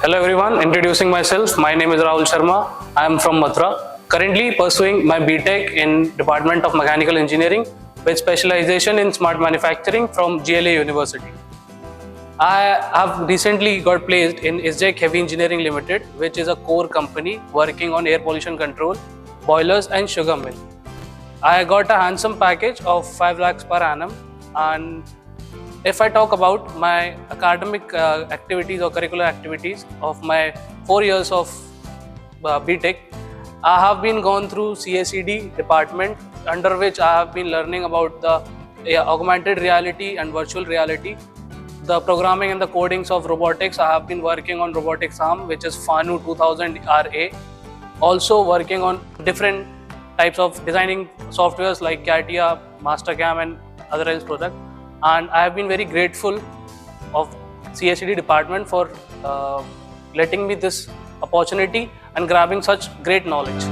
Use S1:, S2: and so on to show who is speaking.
S1: Hello everyone, introducing myself. My name is Rahul Sharma. I am from Mathura. Currently pursuing my B.Tech in Department of Mechanical Engineering with specialization in smart manufacturing from GLA University. I have recently got placed in ISGEC Heavy Engineering Limited, which is a core company working on air pollution control, boilers and sugar mill. I got a handsome package of 5 lakhs per annum, and if I talk about my academic activities or curricular activities of my 4 years of B.Tech, I have been gone through CSED department, under which I have been learning about the augmented reality and virtual reality, the programming and the codings of robotics. I have been working on robotics arm, which is FANU 2000 RA. Also working on different types of designing softwares like CATIA, Mastercam and other else products. And I have been very grateful of CSED department for letting me this opportunity and grabbing such great knowledge.